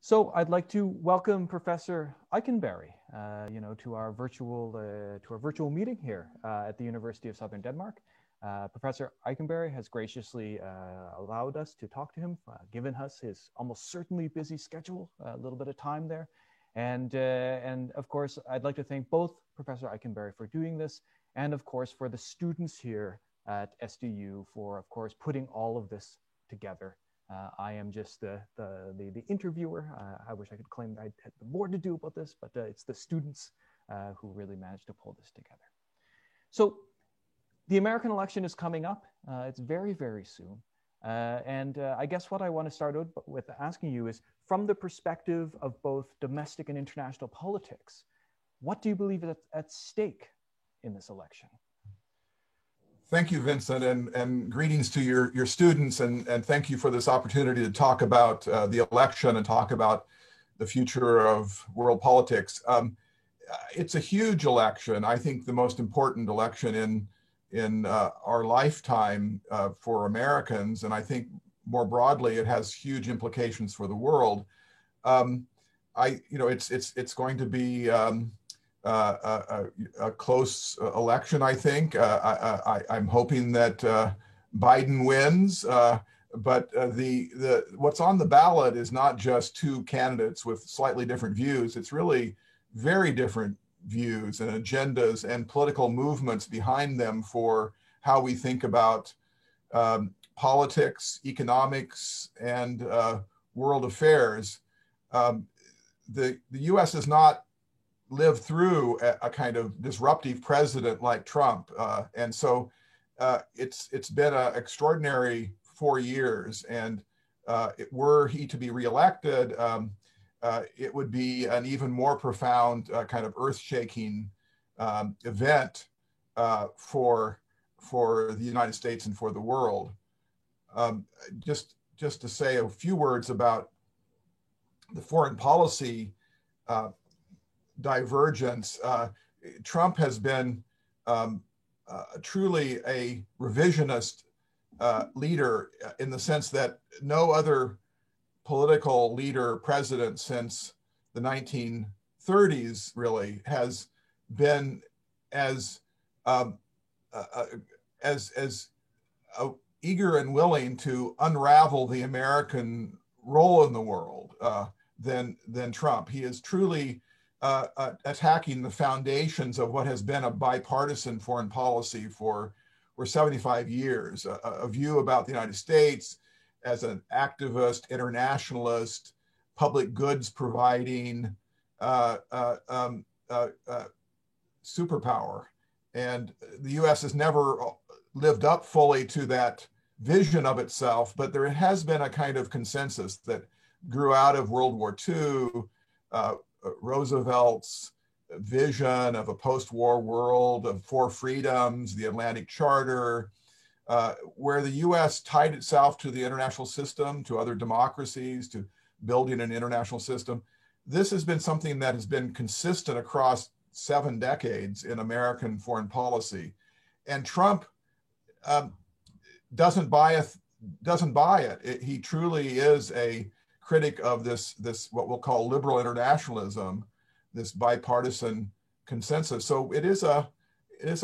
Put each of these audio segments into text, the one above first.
So I'd like to welcome Professor Eikenberry, to our virtual meeting here at the University of Southern Denmark. Professor Eikenberry has graciously allowed us to talk to him, given us his almost certainly busy schedule, a little bit of time there. And of course, I'd like to thank both Professor Eikenberry for doing this, and of course, for the students here at SDU for, of course, putting all of this together. I am just the interviewer. I wish I could claim I had more to do about this, but it's the students who really managed to pull this together. So the American election is coming up. It's very, very soon. And I guess what I want to start with asking you is, from the perspective of both domestic and international politics, what do you believe is at stake in this election? Thank you, Vincent, and greetings to your students, and thank you for this opportunity to talk about the election and talk about the future of world politics. It's a huge election. I think the most important election in our lifetime for Americans, and I think more broadly it has huge implications for the world. It's going to be a close election, I think. I'm hoping that Biden wins, but what's on the ballot is not just two candidates with slightly different views. It's really very different views and agendas and political movements behind them for how we think about politics, economics, and world affairs. The U.S. has not lived through a kind of disruptive president like Trump. And so it's been an extraordinary 4 years. And were he to be reelected, it would be an even more profound kind of earth-shaking event for the United States and for the world. Just to say a few words about the foreign policy divergence. Trump has been truly a revisionist leader in the sense that no other political leader, president since the 1930s really has been as eager and willing to unravel the American role in the world than Trump. He is truly attacking the foundations of what has been a bipartisan foreign policy for 75 years, a view about the United States as an activist, internationalist, public goods providing superpower. And the US has never lived up fully to that vision of itself, but there has been a kind of consensus that grew out of World War II, Roosevelt's vision of a post-war world of four freedoms, the Atlantic Charter, where the US tied itself to the international system, to other democracies, to building an international system. This has been something that has been consistent across 7 decades in American foreign policy. And Trump doesn't buy it. He truly is a critic of this what we'll call liberal internationalism, this bipartisan consensus. So it is a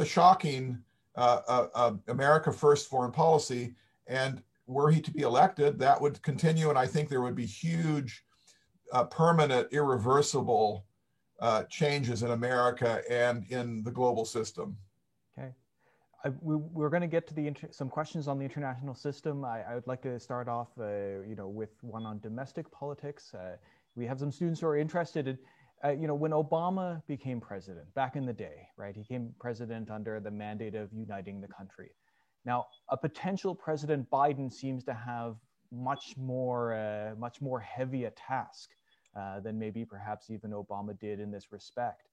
shocking America First foreign policy, and were he to be elected, that would continue, and I think there would be huge, permanent, irreversible changes in America and in the global system. Okay. We're going to get to some questions on the international system. I would like to start off, with one on domestic politics. We have some students who are interested in, when Obama became president back in the day, right? He became president under the mandate of uniting the country. Now, a potential President Biden seems to have much more heavy a task than maybe perhaps even Obama did in this respect.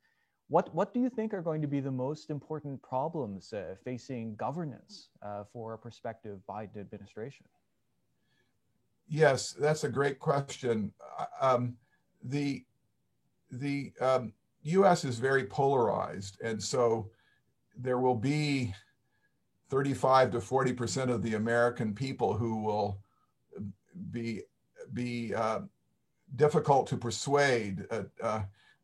What do you think are going to be the most important problems facing governance for a prospective Biden administration? Yes, that's a great question. The U.S. is very polarized, and so there will be 35 to 40% of the American people who will be difficult to persuade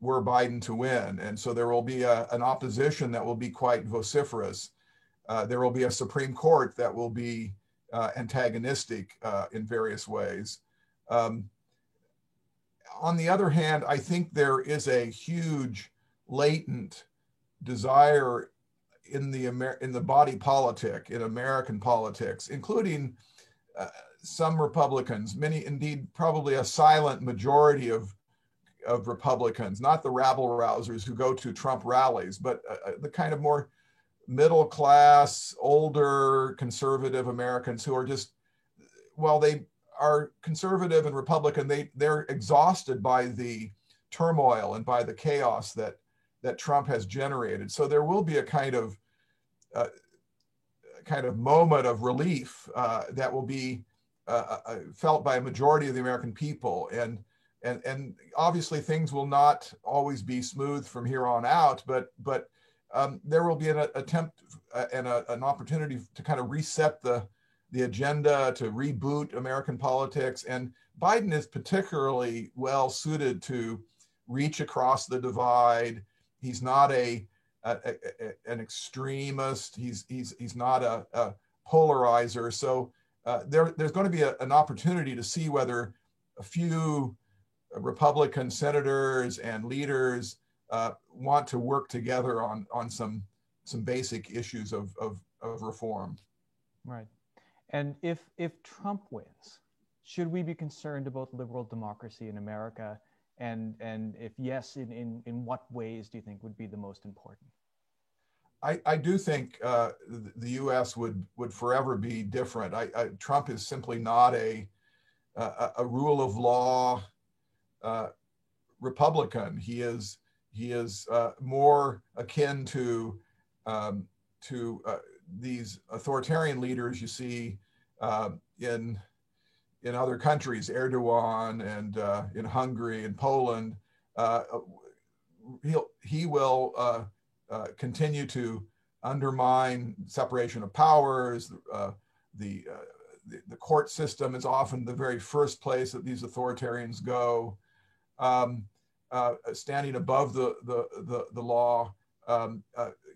were Biden to win. And so there will be an opposition that will be quite vociferous. There will be a Supreme Court that will be antagonistic in various ways. On the other hand, I think there is a huge latent desire in the body politic, in American politics, including some Republicans, many, indeed, probably a silent majority of Republicans, not the rabble rousers who go to Trump rallies, but the kind of more middle class, older, conservative Americans who are just, well, they are conservative and Republican, they're exhausted by the turmoil and by the chaos that Trump has generated. So there will be a kind of moment of relief that will be felt by a majority of the American people. And obviously things will not always be smooth from here on out, but there will be an attempt and an opportunity to kind of reset the agenda, to reboot American politics. And Biden is particularly well suited to reach across the divide. He's not an extremist. He's not a polarizer. So there's going to be an opportunity to see whether a few Republican senators and leaders want to work together on some basic issues of reform. Right. And if Trump wins, should we be concerned about liberal democracy in America? And if yes, in what ways do you think would be the most important? I do think the U.S. would forever be different. Trump is simply not a rule of law Republican. He is more akin to these authoritarian leaders you see in other countries, Erdogan and in Hungary and Poland. He will continue to undermine separation of powers. The court system is often the very first place that these authoritarians go. Standing above the law,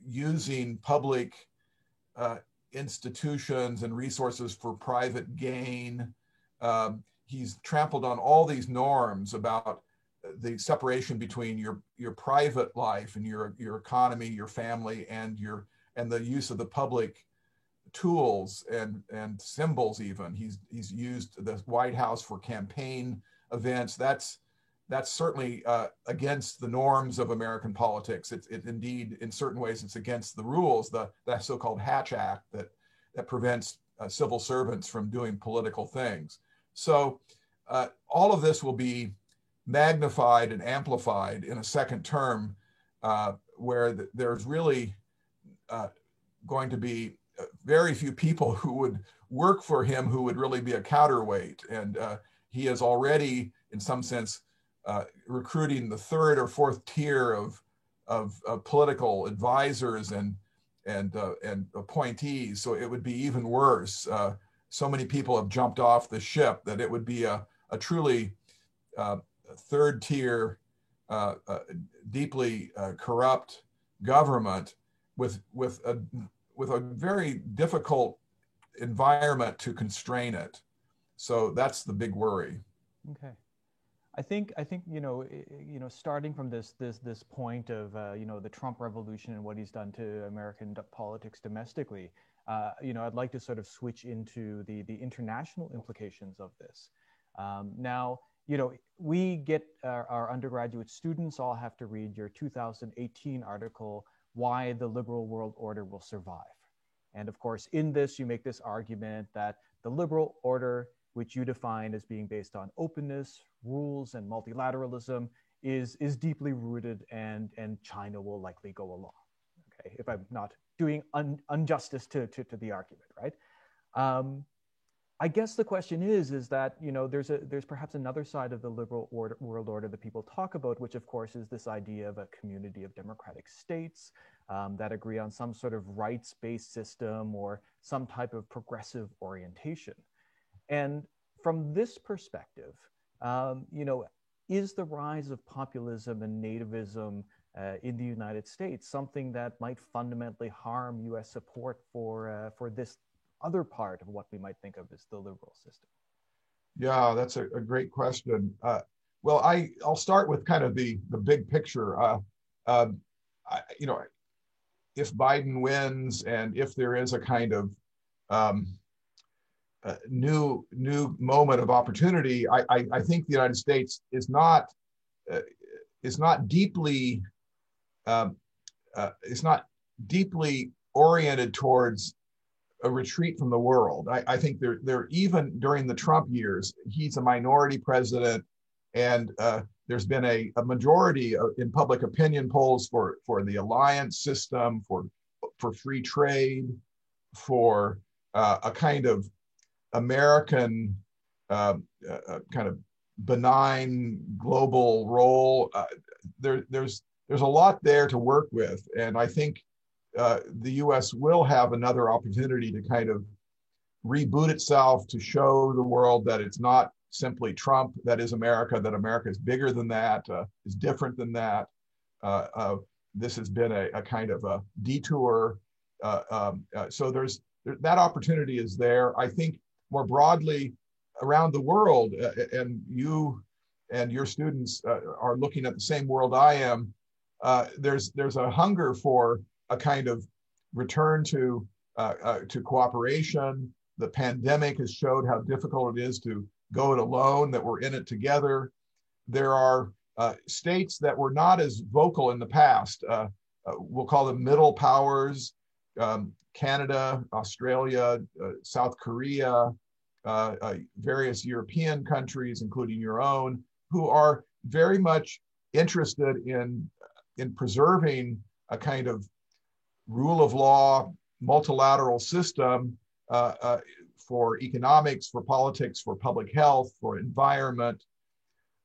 using public institutions and resources for private gain. He's trampled on all these norms about the separation between your private life and your economy, your family, and the use of the public tools and symbols. Even he's used the White House for campaign events. That's certainly against the norms of American politics. It indeed, in certain ways, it's against the rules, the so-called Hatch Act that prevents civil servants from doing political things. So all of this will be magnified and amplified in a second term, where there's really going to be very few people who would work for him who would really be a counterweight. And he is already, in some sense, recruiting the third or fourth tier of political advisors and appointees. So it would be even worse. So many people have jumped off the ship that it would be a truly third tier, deeply corrupt government with a very difficult environment to constrain it. So that's the big worry. Okay. I think starting from this point of the Trump revolution and what he's done to American politics domestically, I'd like to sort of switch into the international implications of this. Now, we get our undergraduate students all have to read your 2018 article, Why the Liberal World Order Will Survive. And of course, in this, you make this argument that the liberal order, which you define as being based on openness, rules, and multilateralism, is deeply rooted, and China will likely go along. Okay, if I'm not doing injustice to the argument, right? I guess the question is that there's perhaps another side of the liberal world order that people talk about, which of course is this idea of a community of democratic states that agree on some sort of rights-based system or some type of progressive orientation. And from this perspective, is the rise of populism and nativism in the United States something that might fundamentally harm U.S. support for this other part of what we might think of as the liberal system? Yeah, that's a great question. Well, I'll start with kind of the big picture. You know, if Biden wins and if there is a kind of new moment of opportunity, I think the United States is not deeply oriented towards a retreat from the world. I think they're even during the Trump years, he's a minority president, and there's been a majority in public opinion polls for the alliance system, for free trade, for a kind of American kind of benign global role. There's a lot there to work with, and I think the U.S. will have another opportunity to kind of reboot itself, to show the world that it's not simply Trump that is America, that America is bigger than that, is different than that. This has been a kind of a detour. So that opportunity is there. I think more broadly around the world, and you and your students are looking at the same world I am, there's a hunger for a kind of return to cooperation. The pandemic has showed how difficult it is to go it alone, that we're in it together. There are states that were not as vocal in the past. We'll call them middle powers, Canada, Australia, South Korea, various European countries, including your own, who are very much interested in preserving a kind of rule of law, multilateral system for economics, for politics, for public health, for environment.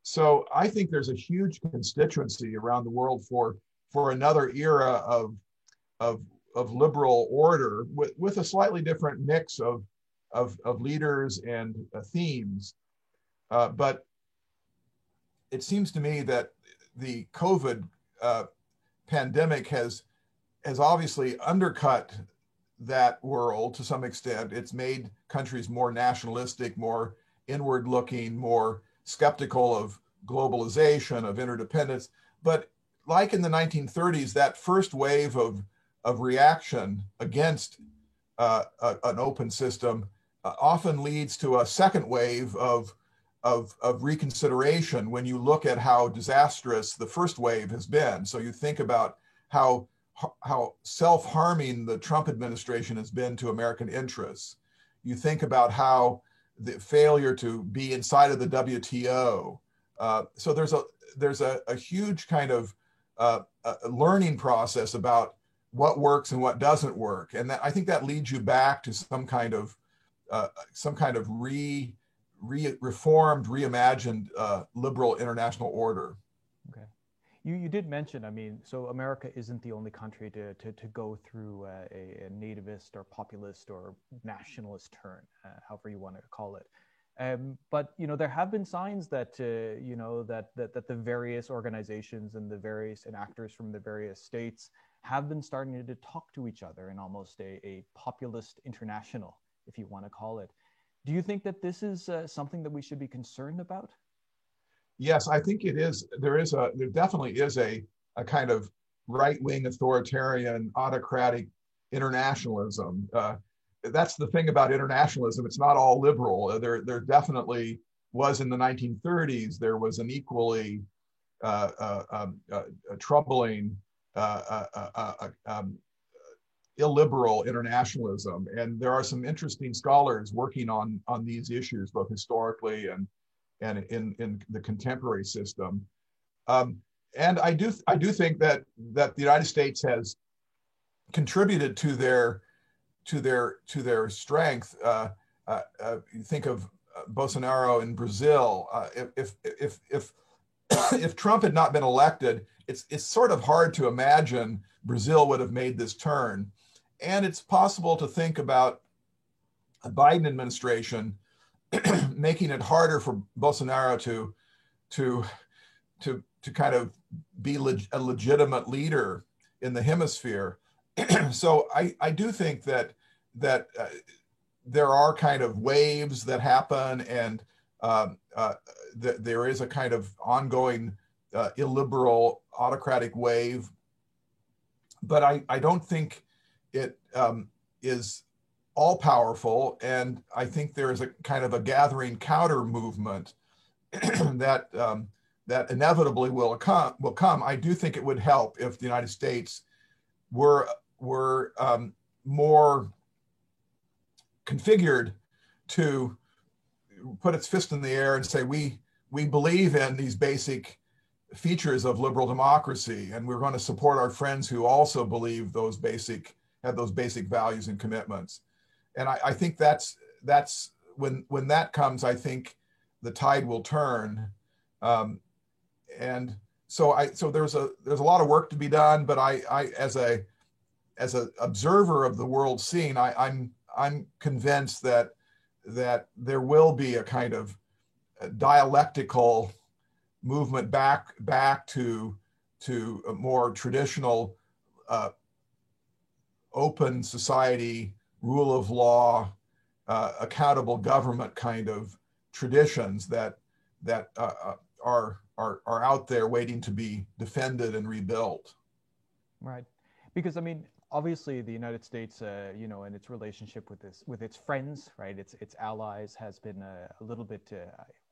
So I think there's a huge constituency around the world for another era of liberal order with a slightly different mix of leaders and themes. But it seems to me that the COVID pandemic has obviously undercut that world to some extent. It's made countries more nationalistic, more inward looking, more skeptical of globalization, of interdependence. But like in the 1930s, that first wave of reaction against an open system often leads to a second wave of reconsideration when you look at how disastrous the first wave has been. So you think about how self-harming the Trump administration has been to American interests. You think about how the failure to be inside of the WTO. So there's a huge kind of a learning process about what works and what doesn't work, and I think that leads you back to some kind of reformed, reimagined liberal international order. Okay. You did mention, I mean, so America isn't the only country to go through a nativist or populist or nationalist turn, however you want to call it. But you know, there have been signs that you know that the various organizations and the various actors from the various states have been starting to talk to each other in almost a populist international, if you want to call it. Do you think that this is something that we should be concerned about? Yes, I think it is. There definitely is a kind of right-wing authoritarian autocratic internationalism. That's the thing about internationalism. It's not all liberal. There definitely was in the 1930s. There was an equally troubling illiberal internationalism, and there are some interesting scholars working on these issues, both historically and in the contemporary system. And I do think that the United States has contributed to their strength. You think of Bolsonaro in Brazil. If Trump had not been elected, it's sort of hard to imagine Brazil would have made this turn. And it's possible to think about a Biden administration making it harder for Bolsonaro to to kind of be a legitimate leader in the hemisphere. So I do think that there are kind of waves that happen, and there is a kind of ongoing illiberal autocratic wave, but I don't think it is all powerful, and I think there is a kind of a gathering counter movement that that inevitably will come. I do think it would help if the United States were more configured to put its fist in the air and say we believe in these basic features of liberal democracy, and we're going to support our friends who also believe have those basic values and commitments. And I think that's when that comes, I think the tide will turn. And so there's a lot of work to be done, but I as a observer of the world scene, I'm convinced that there will be a kind of dialectical movement back to a more traditional open society, rule of law, accountable government kind of traditions that are out there waiting to be defended and rebuilt. Right, because I mean, obviously, the United States, you know, and its relationship with its friends, right, its allies, has been a little bit,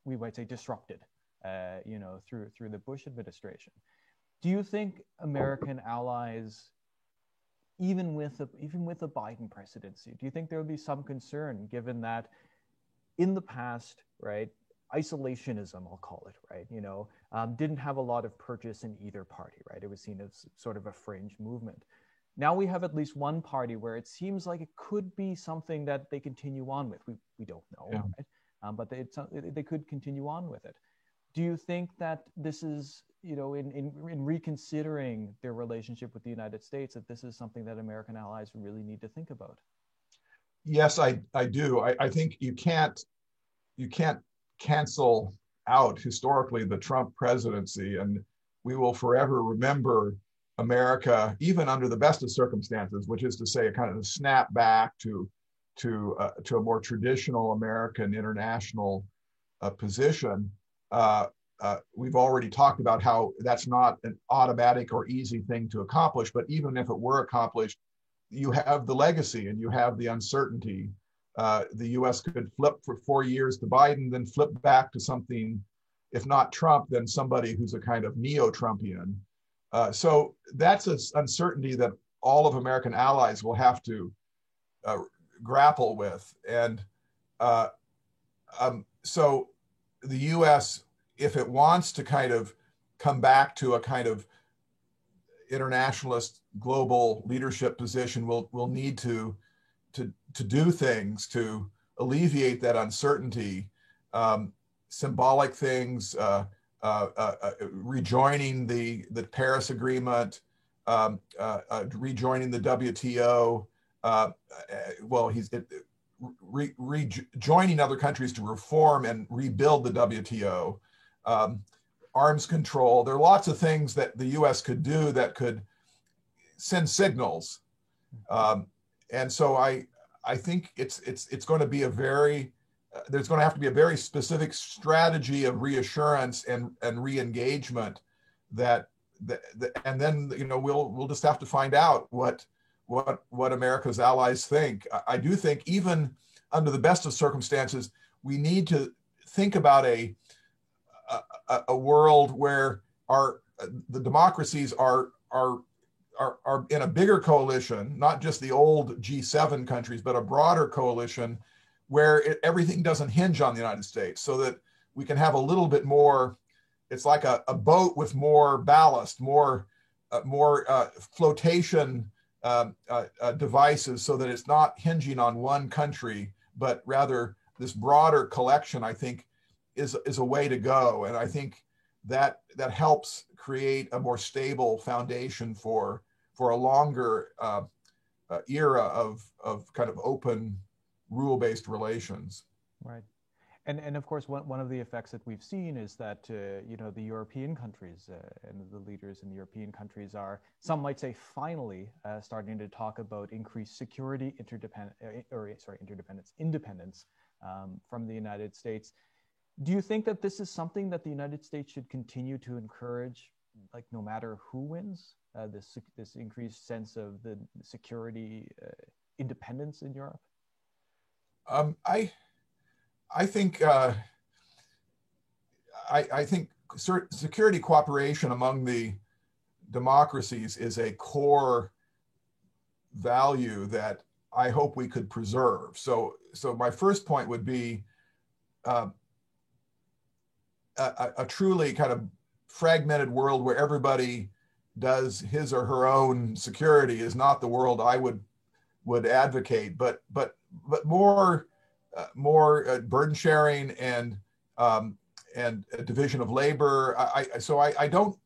we might say, disrupted, you know, through the Bush administration. Do you think American allies, even with the Biden presidency, do you think there would be some concern, given that in the past, right, isolationism, I'll call it, right, you know, didn't have a lot of purchase in either party, right? It was seen as sort of a fringe movement. Now we have at least one party where it seems like it could be something that they continue on with. We don't know, yeah. Right? But they could continue on with it. Do you think that this is, you know, in reconsidering their relationship with the United States, that this is something that American allies really need to think about? Yes, I do. I think you can't cancel out historically the Trump presidency, and we will forever remember America, even under the best of circumstances, which is to say a kind of a snap back to a more traditional American international position. We've already talked about how that's not an automatic or easy thing to accomplish, but even if it were accomplished, you have the legacy and you have the uncertainty. The US could flip for 4 years to Biden, then flip back to something, if not Trump, then somebody who's a kind of neo-Trumpian. So that's an uncertainty that all of American allies will have to grapple with. And so the US, if it wants to kind of come back to a kind of internationalist global leadership position, will need to do things to alleviate that uncertainty, symbolic things, rejoining the Paris Agreement, rejoining the WTO. Joining other countries to reform and rebuild the WTO. Arms control. There are lots of things that the U.S. could do that could send signals, and so I think it's going to be there's going to have to be a very specific strategy of reassurance and re-engagement and then, you know, we'll just have to find out what America's allies think. I do think even under the best of circumstances, we need to think about a world where the democracies are in a bigger coalition, not just the old G7 countries, but a broader coalition where everything doesn't hinge on the United States, so that we can have a little bit more. It's like a boat with more ballast, more flotation devices, so that it's not hinging on one country, but rather this broader collection, I think, is a way to go. And I think that helps create a more stable foundation for a longer era of kind of open rule-based relations. Right. And of course, one of the effects that we've seen is that, you know, the European countries and the leaders in the European countries are, some might say, finally starting to talk about increased security, independence from the United States. Do you think that this is something that the United States should continue to encourage, like no matter who wins, this increased sense of the security independence in Europe? I think I think security cooperation among the democracies is a core value that I hope we could preserve. So my first point would be a truly kind of fragmented world where everybody does his or her own security is not the world I would advocate, but more burden sharing and a division of labor. I don't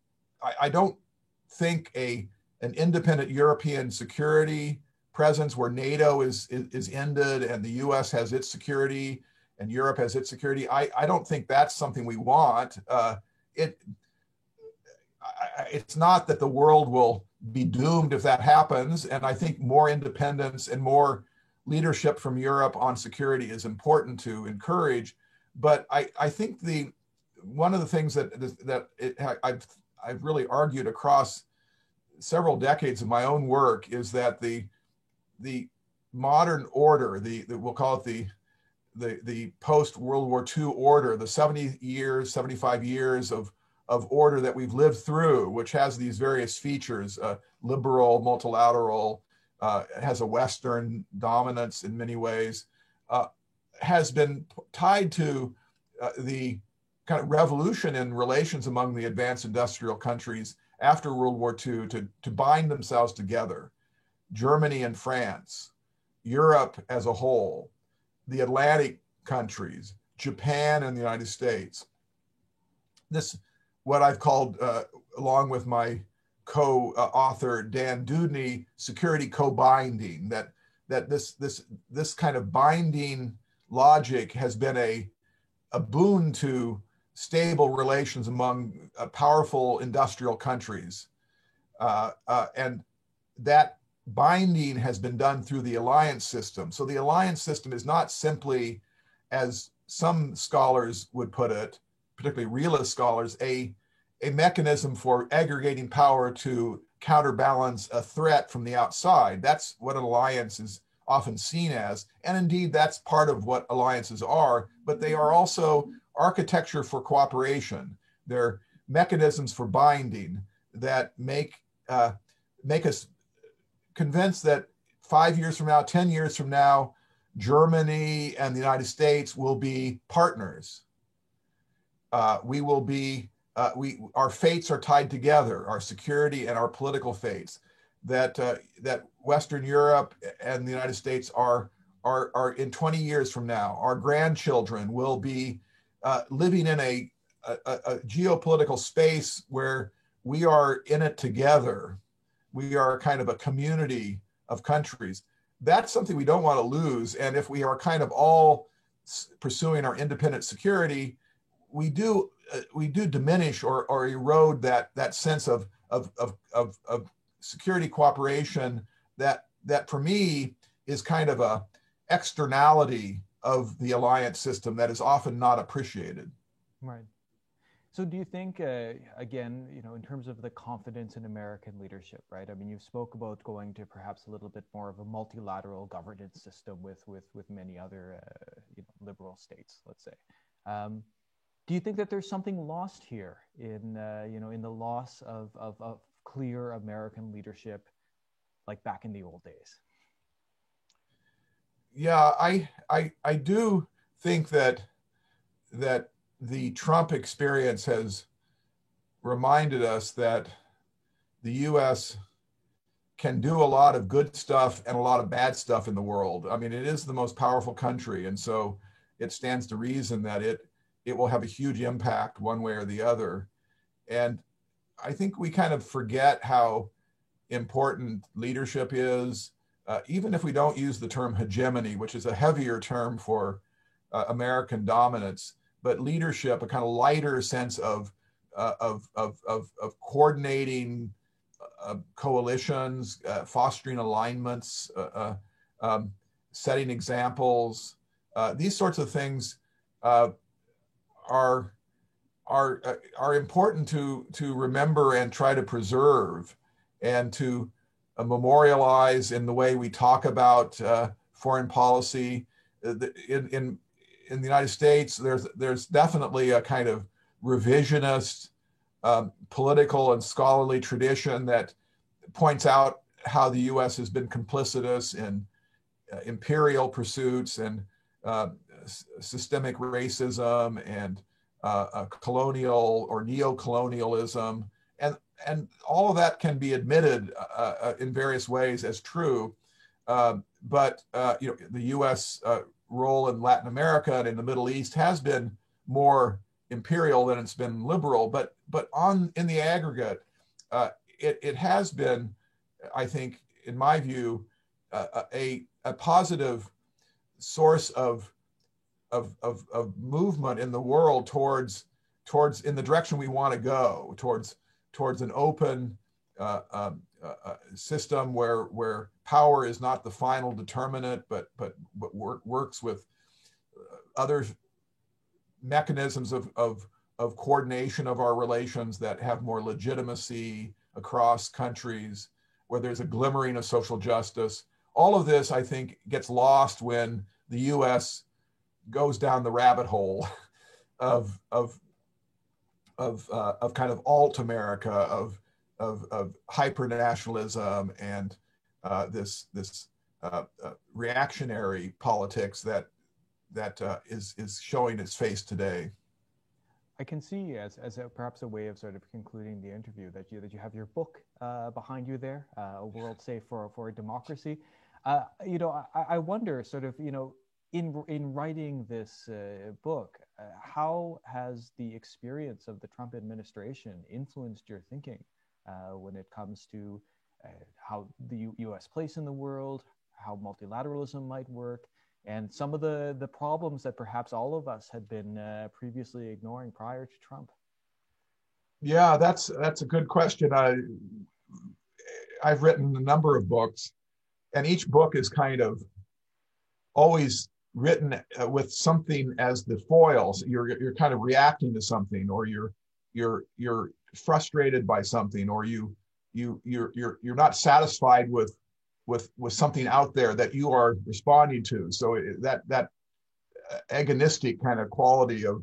think an independent European security presence where NATO is ended and the US has its security and Europe has its security. I don't think that's something we want. It's not that the world will be doomed if that happens. And I think more independence and more leadership from Europe on security is important to encourage. But I think one of the things that I've really argued across several decades of my own work is that the modern order, we'll call it the post World War II order, the 75 years of order that we've lived through, which has these various features, liberal, multilateral, has a Western dominance in many ways, has been tied to the kind of revolution in relations among the advanced industrial countries after World War II to bind themselves together. Germany and France, Europe as a whole, the Atlantic countries, Japan and the United States. This, what I've called, along with my co-author Dan Dewdney, security co-binding, that this kind of binding logic has been a boon to stable relations among powerful industrial countries. And that binding has been done through the alliance system. So the alliance system is not simply, as some scholars would put it, particularly realist scholars, a mechanism for aggregating power to counterbalance a threat from the outside. That's what an alliance is often seen as. And indeed, that's part of what alliances are, but they are also architecture for cooperation. They're mechanisms for binding that make us convinced that 5 years from now, 10 years from now, Germany and the United States will be partners. We will be, our fates are tied together, our security and our political fates. That Western Europe and the United States are in 20 years from now, our grandchildren will be living in a geopolitical space where we are in it together. We are kind of a community of countries. That's something we don't want to lose. And if we are kind of all pursuing our independent security, we do diminish or erode that sense of security cooperation that for me is kind of a externality of the alliance system that is often not appreciated. Right. So do you think, again, you know, in terms of the confidence in American leadership, right? I mean, you spoke about going to perhaps a little bit more of a multilateral governance system with many other liberal states, let's say. Do you think that there's something lost here in in the loss of clear American leadership, like back in the old days? Yeah, I do think that the Trump experience has reminded us that the US can do a lot of good stuff and a lot of bad stuff in the world. I mean, it is the most powerful country, and so it stands to reason that it will have a huge impact one way or the other. And I think we kind of forget how important leadership is, even if we don't use the term hegemony, which is a heavier term for American dominance, but leadership, a kind of lighter sense of coordinating coalitions, fostering alignments, setting examples. These sorts of things are important to remember and try to preserve, and to memorialize in the way we talk about foreign policy. In the United States, there's definitely a kind of revisionist political and scholarly tradition that points out how the U.S. has been complicitous in imperial pursuits and systemic racism and colonial or neo-colonialism, and all of that can be admitted in various ways as true. But the U.S. Role in Latin America and in the Middle East has been more imperial than it's been liberal. But in the aggregate, it has been, I think, in my view, a positive source of movement in the world towards in the direction we want to go, towards an open system where power is not the final determinant, but works with other mechanisms of coordination of our relations that have more legitimacy across countries, where there's a glimmering of social justice. All of this, I think, gets lost when the U.S. goes down the rabbit hole of kind of alt America, of hyper nationalism and this reactionary politics that is showing its face today. I can see as perhaps a way of sort of concluding the interview that you have your book behind you there, A World Safe for a Democracy. I wonder sort of, in writing this book, how has the experience of the Trump administration influenced your thinking when it comes to how the U.S. place in the world, how multilateralism might work, and some of the problems that perhaps all of us had been previously ignoring prior to Trump? Yeah, that's a good question. I've written a number of books, and each book is kind of always written with something as the foils. You're kind of reacting to something, or you're frustrated by something, or you're not satisfied with something out there that you are responding to. So that agonistic kind of quality of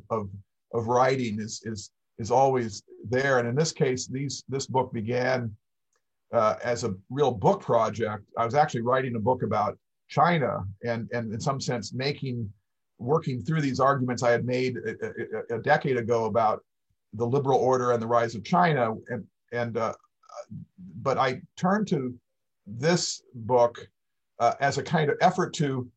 writing is always there. And in this case, this book began as a real book project. I was actually writing a book about China, and in some sense working through these arguments I had made a decade ago about the liberal order and the rise of China. But I turned to this book as a kind of effort to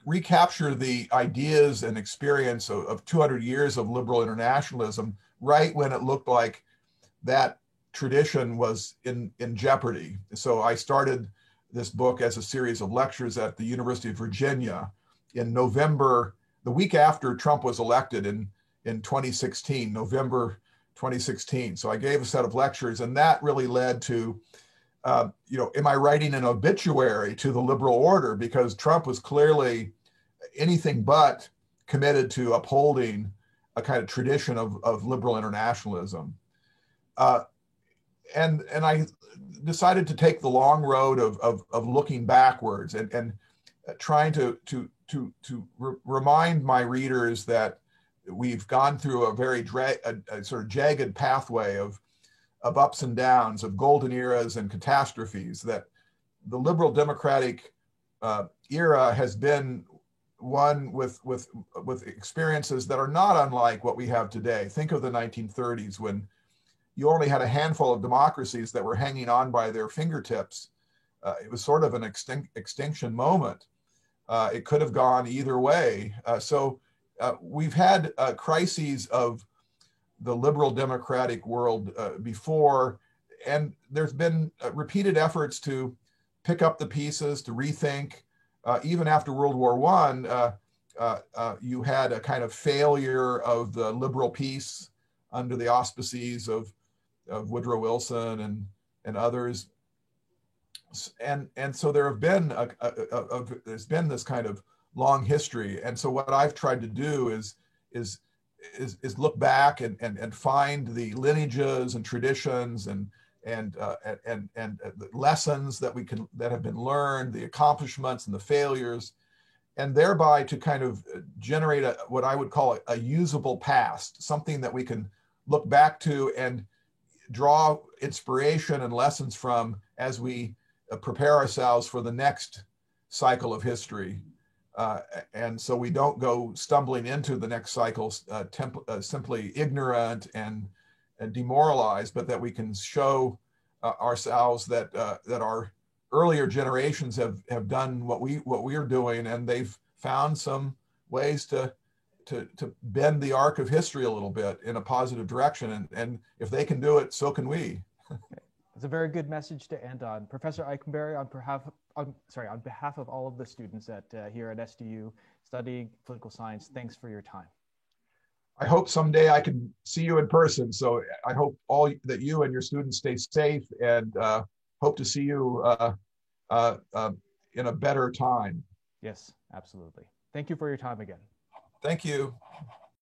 recapture the ideas and experience of 200 years of liberal internationalism, right when it looked like that tradition was in jeopardy. So I started this book as a series of lectures at the University of Virginia in November, the week after Trump was elected in 2016, November 2016. So I gave a set of lectures, and that really led to, am I writing an obituary to the liberal order? Because Trump was clearly anything but committed to upholding a kind of tradition of liberal internationalism. And I decided to take the long road of looking backwards and trying to remind my readers that we've gone through a very a sort of jagged pathway of ups and downs, of golden eras and catastrophes, that the liberal democratic era has been one with experiences that are not unlike what we have today. Think of the 1930s, when you only had a handful of democracies that were hanging on by their fingertips. It was sort of an extinction moment. It could have gone either way. So we've had crises of the liberal democratic world before, and there's been repeated efforts to pick up the pieces, to rethink, even after World War I, you had a kind of failure of the liberal peace under the auspices of Woodrow Wilson and others. And so there have been there's been this kind of long history. And so what I've tried to do is look back and find the lineages and traditions and the lessons that have been learned, the accomplishments and the failures, and thereby to kind of generate what I would call a usable past, something that we can look back to and draw inspiration and lessons from as we prepare ourselves for the next cycle of history. And so we don't go stumbling into the next cycle simply ignorant and demoralized, but that we can show ourselves that our earlier generations have done what we are doing, and they've found some ways to bend the arc of history a little bit in a positive direction. And if they can do it, so can we. It's a very good message to end on. Professor Eikenberry, on behalf of all of the students here at SDU studying political science, thanks for your time. I hope someday I can see you in person. So I hope that you and your students stay safe, and hope to see you in a better time. Yes, absolutely. Thank you for your time again. Thank you.